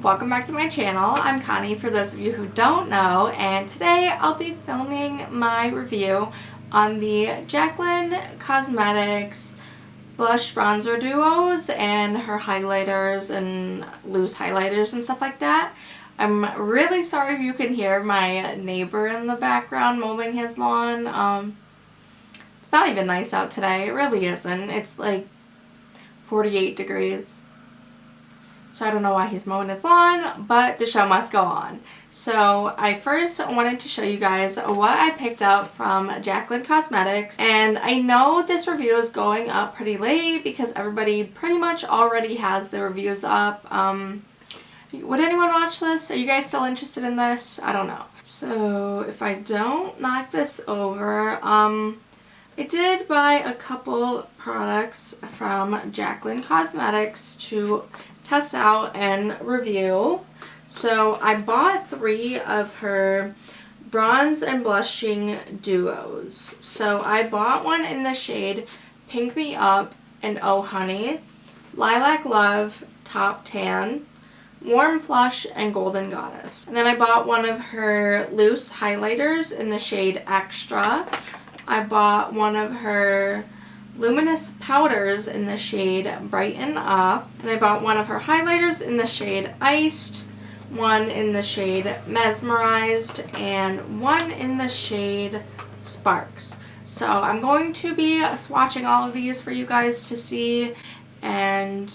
welcome back to my channel. I'm Connie for those of you who don't know, and today I'll be filming my review on the Jaclyn Cosmetics blush bronzer duos and her highlighters and loose highlighters and stuff like that. I'm really sorry if you can hear my neighbor in the background mowing his lawn. It's not even nice out today. It really isn't. It's like 48 degrees. So I don't know why he's mowing his lawn, but the show must go on. So I first wanted to show you guys what I picked up from Jaclyn Cosmetics. And I know this review is going up pretty late because everybody pretty much already has the reviews up. Would anyone watch this? Are you guys still interested in this? I don't know. So if I don't knock this over, I did buy a couple products from Jaclyn Cosmetics to test out and review. So I bought 3 of her bronze and blushing duos. So I bought one in the shade Pink Me Up and Oh Honey, Lilac Love, Top Tan, Warm Flush, and Golden Goddess. And then I bought one of her loose highlighters in the shade Extra. I bought one of her luminous powders in the shade Brighten Up. And I bought one of her highlighters in the shade Iced, one in the shade Mesmerized, and one in the shade Sparks. So I'm going to be swatching all of these for you guys to see and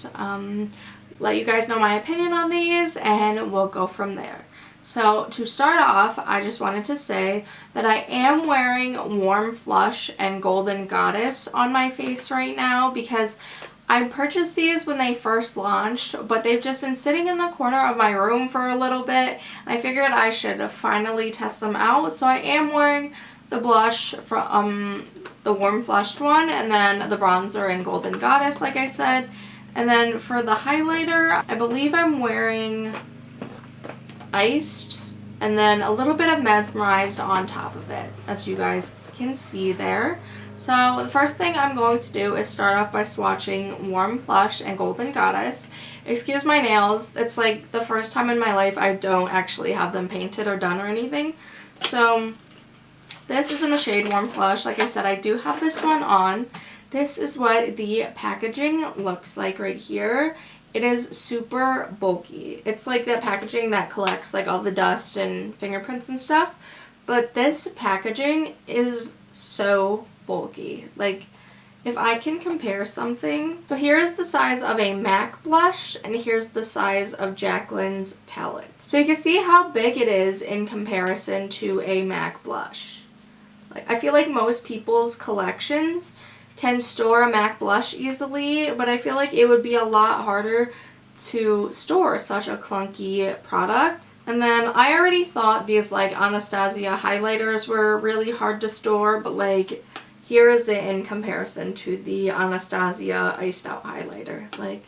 let you guys know my opinion on these, and we'll go from there. So to start off, I just wanted to say that I am wearing Warm Flush and Golden Goddess on my face right now because I purchased these when they first launched, but they've just been sitting in the corner of my room for a little bit, and I figured I should finally test them out. So I am wearing the blush from the Warm Flushed one, and then the bronzer in Golden Goddess, like I said. And then for the highlighter, I believe I'm wearing Iced, and then a little bit of Mesmerized on top of it, as you guys can see there. So the first thing I'm going to do is start off by swatching Warm Flush and Golden Goddess. Excuse my nails, it's like the first time in my life I don't actually have them painted or done or anything. So this is in the shade Warm Flush. Like I said, I do have this one on. This is what the packaging looks like right here. It is super bulky. It's like that packaging that collects like all the dust and fingerprints and stuff. But this packaging is so bulky. Like, if I can compare something. So here's the size of a MAC blush, and here's the size of Jaclyn's palette. So you can see how big it is in comparison to a MAC blush. Like, I feel like most people's collections can store a MAC blush easily, but I feel like it would be a lot harder to store such a clunky product. And then I already thought these like Anastasia highlighters were really hard to store, but like here is it in comparison to the Anastasia Iced Out highlighter. Like,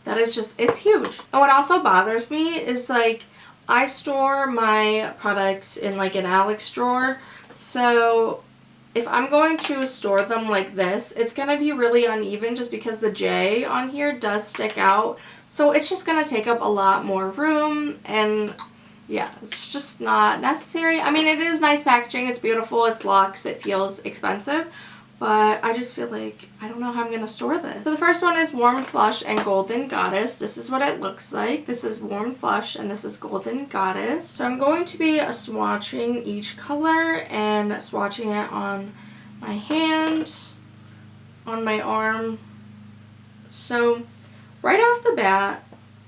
that is just, it's huge. And what also bothers me is like I store my products in like an Alex drawer, so if I'm going to store them like this, it's going to be really uneven just because the J on here does stick out. So it's just going to take up a lot more room, and yeah, it's just not necessary. I mean, it is nice packaging, it's beautiful, it's luxe, it feels expensive, but I just feel like I don't know how I'm going to store this. So the first one is Warm Flush and Golden Goddess. This is what it looks like. This is Warm Flush and this is Golden Goddess. So I'm going to be swatching each color and swatching it on my hand, on my arm. So right off the bat,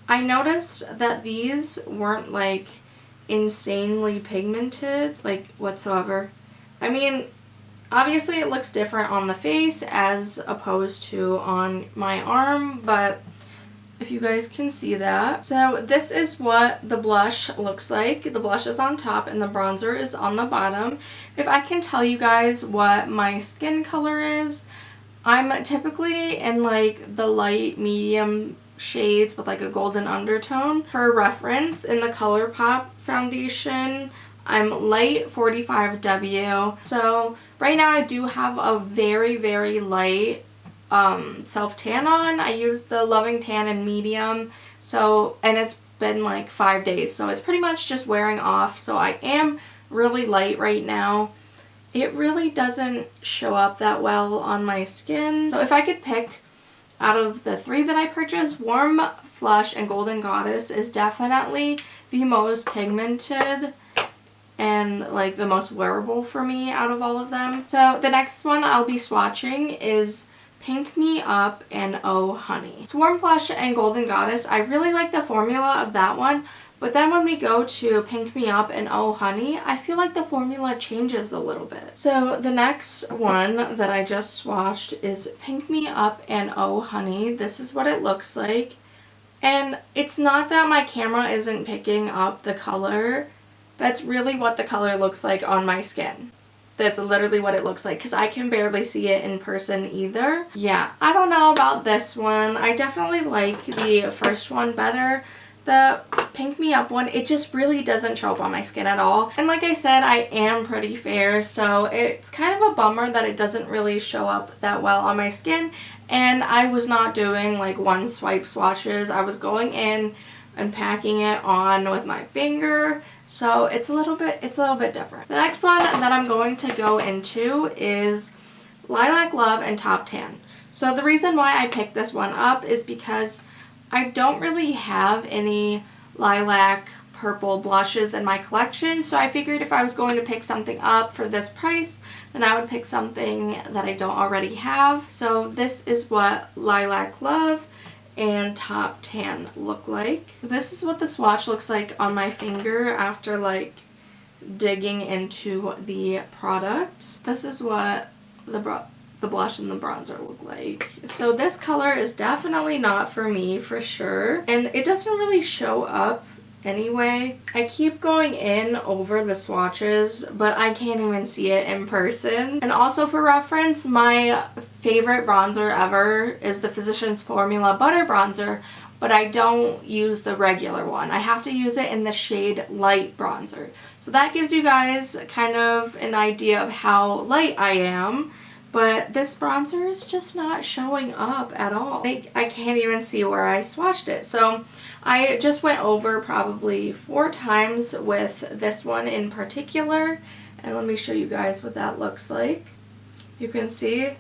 I noticed that these weren't like insanely pigmented, like whatsoever. I mean, obviously it looks different on the face as opposed to on my arm, but if you guys can see that. So this is what the blush looks like. The blush is on top and the bronzer is on the bottom. If I can tell you guys what my skin color is, I'm typically in like the light medium shades with like a golden undertone. For reference, in the ColourPop foundation, I'm light 45W. So right now I do have a very, very light self tan on. I use the Loving Tan in medium. So, and it's been like 5 days, so it's pretty much just wearing off. So I am really light right now. It really doesn't show up that well on my skin. So if I could pick out of the 3 that I purchased, Warm Flush and Golden Goddess is definitely the most pigmented and like the most wearable for me out of all of them. So the next one I'll be swatching is Pink Me Up and Oh Honey. So Warm Flush and Golden Goddess, I really like the formula of that one, but then when we go to Pink Me Up and Oh Honey, I feel like the formula changes a little bit. So the next one that I just swatched is Pink Me Up and Oh Honey. This is what it looks like. And it's not that my camera isn't picking up the color. That's really what the color looks like on my skin. That's literally what it looks like, because I can barely see it in person either. Yeah, I don't know about this one. I definitely like the first one better. The Pink Me Up one, it just really doesn't show up on my skin at all. And like I said, I am pretty fair, so it's kind of a bummer that it doesn't really show up that well on my skin. And I was not doing like one swipe swatches. I was going in and packing it on with my finger. So it's a little bit different. The next one that I'm going to go into is Lilac Love and Top Tan. So the reason why I picked this one up is because I don't really have any lilac purple blushes in my collection. So I figured if I was going to pick something up for this price, then I would pick something that I don't already have. So this is what Lilac Love and Top Tan look like. This is what the swatch looks like on my finger after like digging into the product. This is what the blush and the bronzer look like. So this color is definitely not for me for sure, and it doesn't really show up anyway. I keep going in over the swatches, but I can't even see it in person. And also for reference, my favorite bronzer ever is the Physicians Formula Butter Bronzer, but I don't use the regular one. I have to use it in the shade Light Bronzer. So that gives you guys kind of an idea of how light I am. But this bronzer is just not showing up at all. I can't even see where I swatched it. So I just went over probably 4 times with this one in particular. And let me show you guys what that looks like. You can see,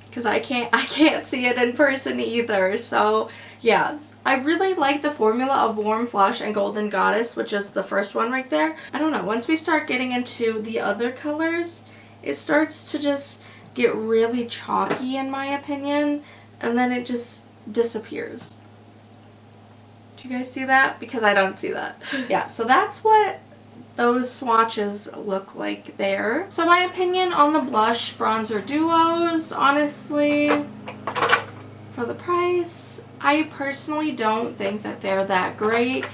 because I can't see it in person either. So yeah, I really like the formula of Warm Flush and Golden Goddess, which is the first one right there. I don't know, once we start getting into the other colors, it starts to just get really chalky in my opinion, and then it just disappears. Do you guys see that? Because I don't see that. Yeah, so that's what those swatches look like there. So my opinion on the blush bronzer duos, honestly, for the price, I personally don't think that they're that great.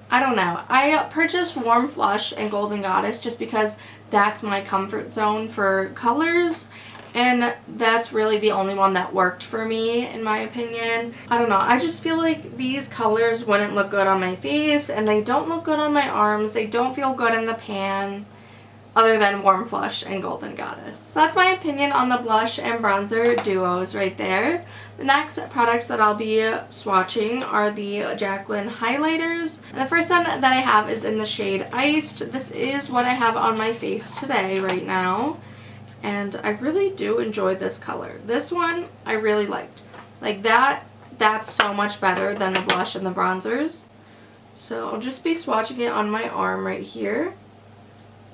I don't know. I purchased Warm Flush and Golden Goddess just because that's my comfort zone for colors, and that's really the only one that worked for me in my opinion. I don't know. I just feel like these colors wouldn't look good on my face, and they don't look good on my arms. They don't feel good in the pan, other than Warm Flush and Golden Goddess. So that's my opinion on the blush and bronzer duos right there. The next products that I'll be swatching are the Jaclyn highlighters. And the first one that I have is in the shade Iced. This is what I have on my face today right now. And I really do enjoy this color. This one I really liked. Like that's so much better than the blush and the bronzers. So I'll just be swatching it on my arm right here.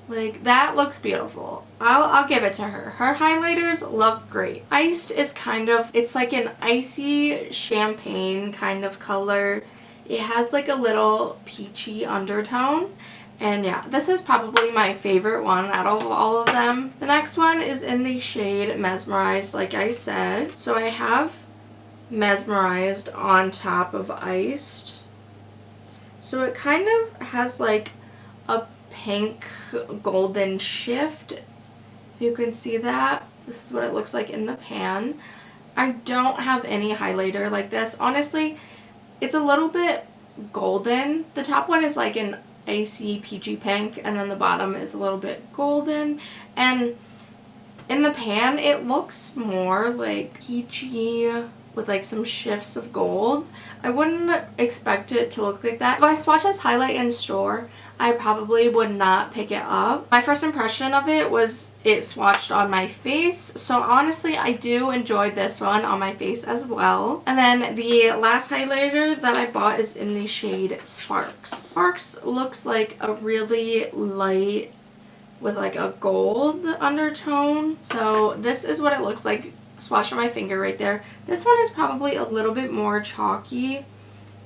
Like, that looks beautiful. I'll give it to her. Her highlighters look great. Iced is kind of, it's like an icy champagne kind of color. It has like a little peachy undertone. And yeah, this is probably my favorite one out of all of them. The next one is in the shade Mesmerized, like I said. So I have Mesmerized on top of Iced. So it kind of has like a pink golden shift, if you can see that. This is what it looks like in the pan. I don't have any highlighter like this. Honestly, it's a little bit golden. The top one is like an icy peachy pink, and then the bottom is a little bit golden, and in the pan it looks more like peachy with like some shifts of gold. I wouldn't expect it to look like that. If I swatch this highlight in store, I probably would not pick it up. My first impression of it was it swatched on my face, so honestly I do enjoy this one on my face as well. And then the last highlighter that I bought is in the shade Sparks. Sparks looks like a really light with like a gold undertone. So this is what it looks like swatched on my finger right there. This one is probably a little bit more chalky.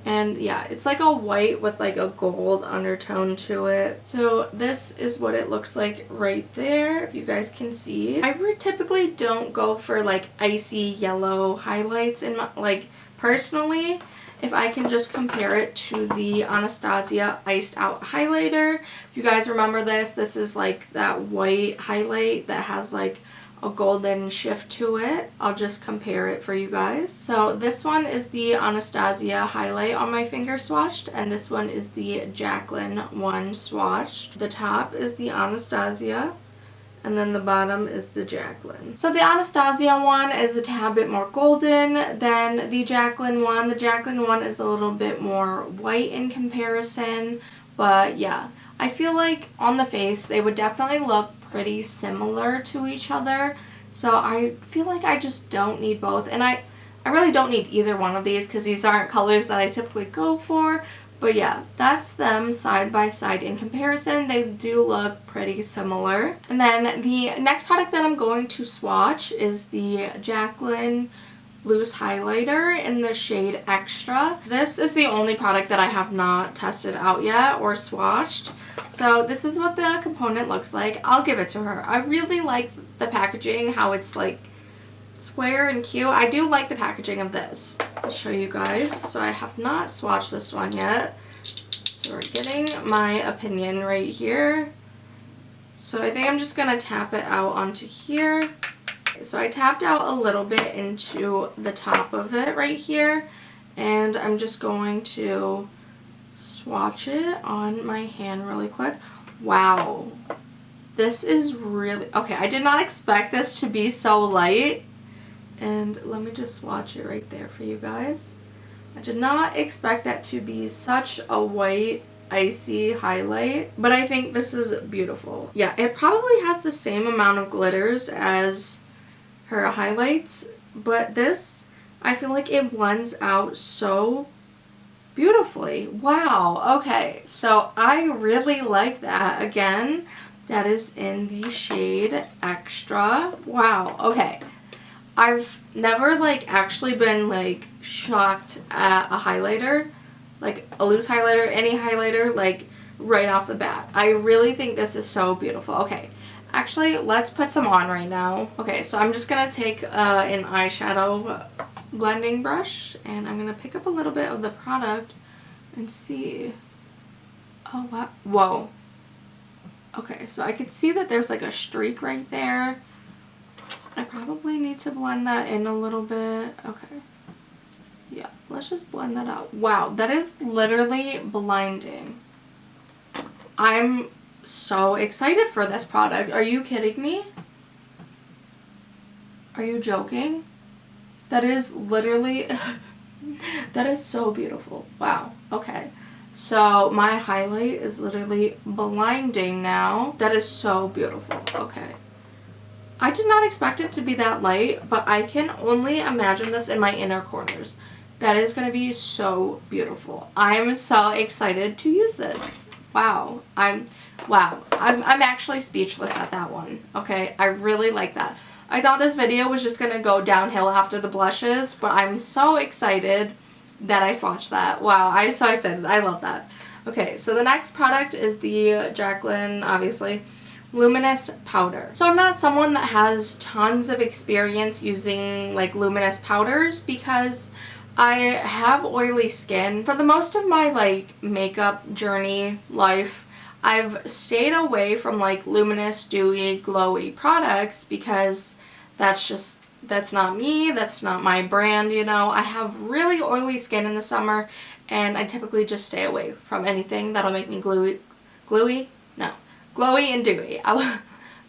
And yeah, it's like a white with like a gold undertone to it. So this is what it looks like right there, if you guys can see. I typically don't go for like icy yellow highlights in my, like personally, if I can just compare it to the Anastasia Iced Out Highlighter. If you guys remember this, this is like that white highlight that has like a golden shift to it. I'll just compare it for you guys. So this one is the Anastasia highlight on my finger swatched, and this one is the Jaclyn one swatched. The top is the Anastasia, and then the bottom is the Jaclyn. So the Anastasia one is a tad bit more golden than the Jaclyn one. The Jaclyn one is a little bit more white in comparison, but yeah, I feel like on the face they would definitely look pretty similar to each other. So I feel like I just don't need both, and I really don't need either one of these because these aren't colors that I typically go for. But yeah, that's them side by side in comparison. They do look pretty similar. And then the next product that I'm going to swatch is the Jaclyn loose highlighter in the shade Extra. This is the only product that I have not tested out yet or swatched. So this is what the component looks like. I'll give it to her. I really like the packaging, how it's like square and cute. I do like the packaging of this. I'll show you guys. So I have not swatched this one yet. So we're getting my opinion right here. So I think I'm just going to tap it out onto here. So I tapped out a little bit into the top of it right here, and I'm just going to swatch it on my hand really quick. Wow, this is really, okay, I did not expect this to be so light, and let me just swatch it right there for you guys. I did not expect that to be such a white icy highlight, but I think this is beautiful. Yeah, it probably has the same amount of glitters as her highlights, but this, I feel like it blends out so beautifully. Wow, okay, so I really like that. Again, that is in the shade Extra. Wow, okay. I've never like actually been like shocked at a highlighter, like a loose highlighter, any highlighter, like right off the bat. I really think this is so beautiful. Okay. Actually, let's put some on right now. Okay, so I'm just going to take an eyeshadow blending brush, and I'm going to pick up a little bit of the product and see. Oh, wow. Whoa. Okay, so I can see that there's like a streak right there. I probably need to blend that in a little bit. Okay. Yeah, let's just blend that out. Wow, that is literally blinding. I'm so excited for this product. Are you kidding me? Are you joking? That is literally that is so beautiful. Wow. Okay. So my highlight is literally blinding now. That is so beautiful. Okay. I did not expect it to be that light, but I can only imagine this in my inner corners. That is going to be so beautiful. I'm so excited to use this. Wow. I'm actually speechless at that one. Okay, I really like that. I thought this video was just gonna go downhill after the blushes, but I'm so excited that I swatched that. Wow, I'm so excited. I love that. Okay, so the next product is the Jaclyn, obviously, Luminous Powder. So I'm not someone that has tons of experience using like luminous powders because I have oily skin. For the most of my like makeup journey life, I've stayed away from like luminous, dewy, glowy products because that's not me, that's not my brand, you know. I have really oily skin in the summer, and I typically just stay away from anything that'll make me glowy and dewy.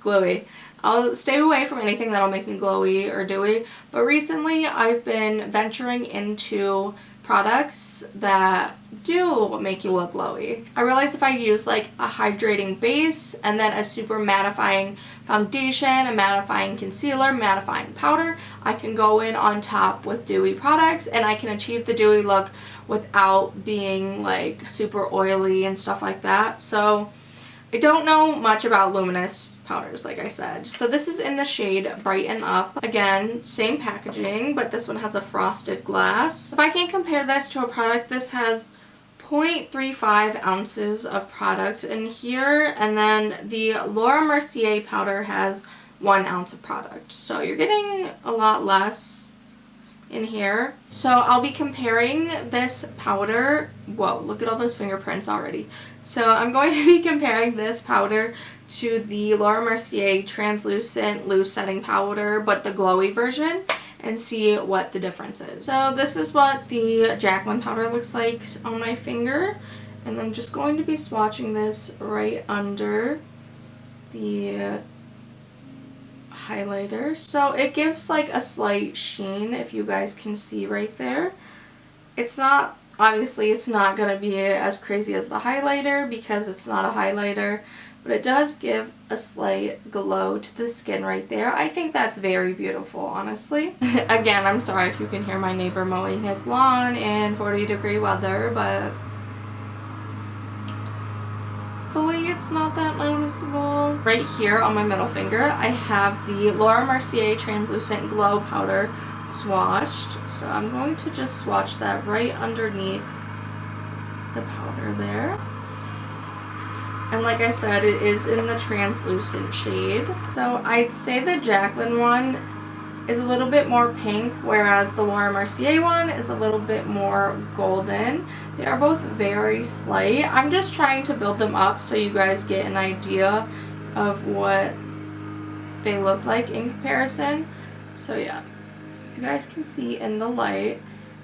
Glowy. I'll stay away from anything that'll make me glowy or dewy, but recently I've been venturing into products that do make you look glowy. I realized if I use like a hydrating base and then a super mattifying foundation, a mattifying concealer, mattifying powder, I can go in on top with dewy products and I can achieve the dewy look without being like super oily and stuff like that. So I don't know much about luminous powders, like I said. So this is in the shade Brighten Up. Again, same packaging, but this one has a frosted glass. If I can compare this to a product, this has 0.35 ounces of product in here, and then the Laura Mercier powder has 1 ounce of product. So you're getting a lot less in here. So I'll be comparing this powder. Whoa, look at all those fingerprints already. So I'm going to be comparing this powder to the Laura Mercier translucent loose setting powder, but the glowy version, and see what the difference is. So this is what the Jaclyn powder looks like on my finger, and I'm just going to be swatching this right under the highlighter. So it gives like a slight sheen, if you guys can see right there. It's not, obviously it's not going to be as crazy as the highlighter because it's not a highlighter, but it does give a slight glow to the skin right there. I think that's very beautiful, honestly. Again, I'm sorry if you can hear my neighbor mowing his lawn in 40-degree weather, but hopefully it's not that noticeable. Right here on my middle finger, I have the Laura Mercier Translucent Glow Powder swatched. So I'm going to just swatch that right underneath the powder there. And like I said, it is in the translucent shade. So I'd say the Jaclyn one is a little bit more pink, whereas the Laura Mercier one is a little bit more golden. They are both very slight. I'm just trying to build them up so you guys get an idea of what they look like in comparison. So yeah, you guys can see in the light.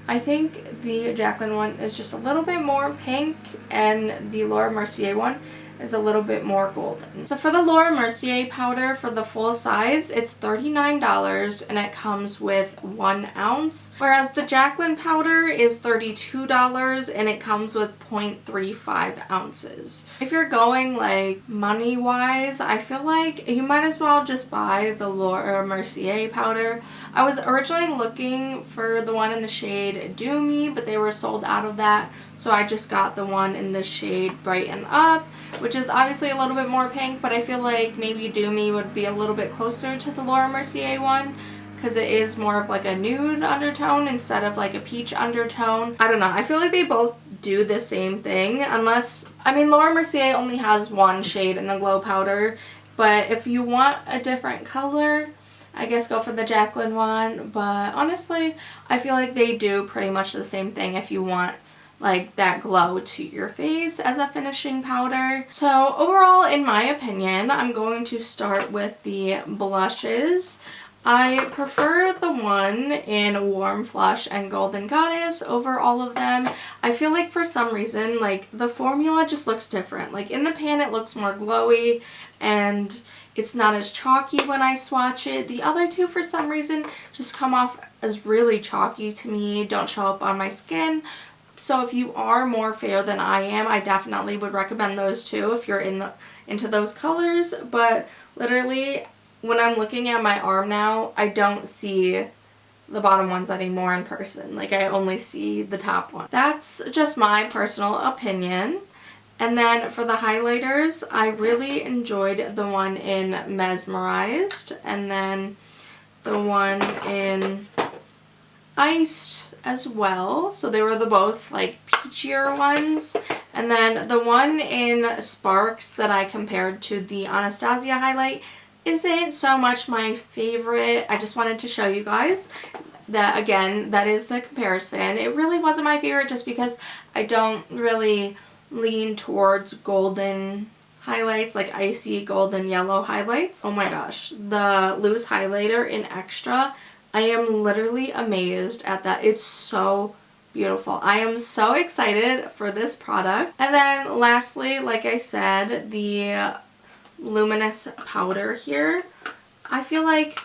I think the Jaclyn one is just a little bit more pink, and the Laura Mercier one is a little bit more golden. So for the Laura Mercier powder, for the full size, it's $39 and it comes with 1 ounce. Whereas the Jaclyn powder is $32 and it comes with 0.35 ounces. If you're going like money wise, I feel like you might as well just buy the Laura Mercier powder. I was originally looking for the one in the shade Do Me, but they were sold out of that. So I just got the one in the shade Brighten Up, which is obviously a little bit more pink, but I feel like maybe Do Me would be a little bit closer to the Laura Mercier one because it is more of like a nude undertone instead of like a peach undertone. I don't know. I feel like they both do the same thing, unless, I mean, Laura Mercier only has one shade in the glow powder, but if you want a different color, I guess go for the Jaclyn one. But honestly, I feel like they do pretty much the same thing if you want like that glow to your face as a finishing powder. So overall, in my opinion, I'm going to start with the blushes. I prefer the one in Warm Flush and Golden Goddess over all of them. I feel like for some reason, like the formula just looks different. Like in the pan it looks more glowy and it's not as chalky when I swatch it. The other two for some reason just come off as really chalky to me, don't show up on my skin. So if you are more fair than I am, I definitely would recommend those two if you're into those colors. But literally, when I'm looking at my arm now, I don't see the bottom ones anymore in person. Like, I only see the top one. That's just my personal opinion. And then for the highlighters, I really enjoyed the one in Mesmerized, and then the one in Iced as well. So they were the both like peachier ones. And then the one in Sparks that I compared to the Anastasia highlight isn't so much my favorite. I just wanted to show you guys that, again, that is the comparison. It really wasn't my favorite just because I don't really lean towards golden highlights, like icy golden yellow highlights. Oh my gosh, the loose highlighter in Extra, I am literally amazed at that. It's so beautiful. I am so excited for this product. And then lastly, like I said, the luminous powder here. I feel like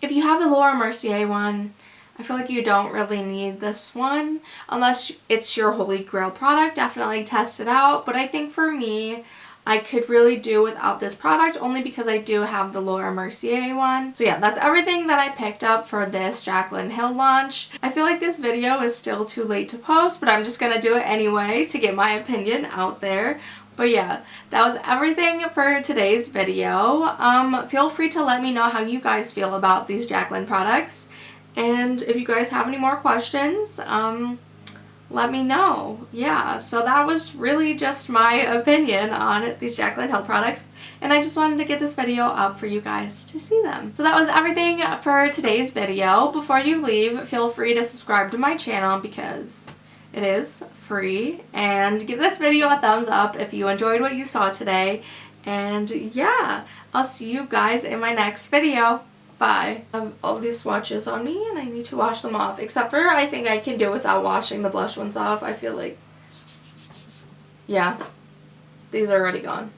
if you have the Laura Mercier one, I feel like you don't really need this one unless it's your holy grail product. Definitely test it out, but I think for me, I could really do without this product only because I do have the Laura Mercier one. So yeah, that's everything that I picked up for this Jaclyn Hill launch. I feel like this video is still too late to post, but I'm just gonna do it anyway to get my opinion out there. But yeah, that was everything for today's video. Feel free to let me know how you guys feel about these Jaclyn products. And if you guys have any more questions, let me know. Yeah, so that was really just my opinion on these Jaclyn Hill products, and I just wanted to get this video up for you guys to see them. So that was everything for today's video. Before you leave, feel free to subscribe to my channel because it is free, and give this video a thumbs up if you enjoyed what you saw today. And yeah, I'll see you guys in my next video. Bye. I have all these swatches on me and I need to wash them off. Except for I think I can do without washing the blush ones off. I feel like, yeah, these are already gone.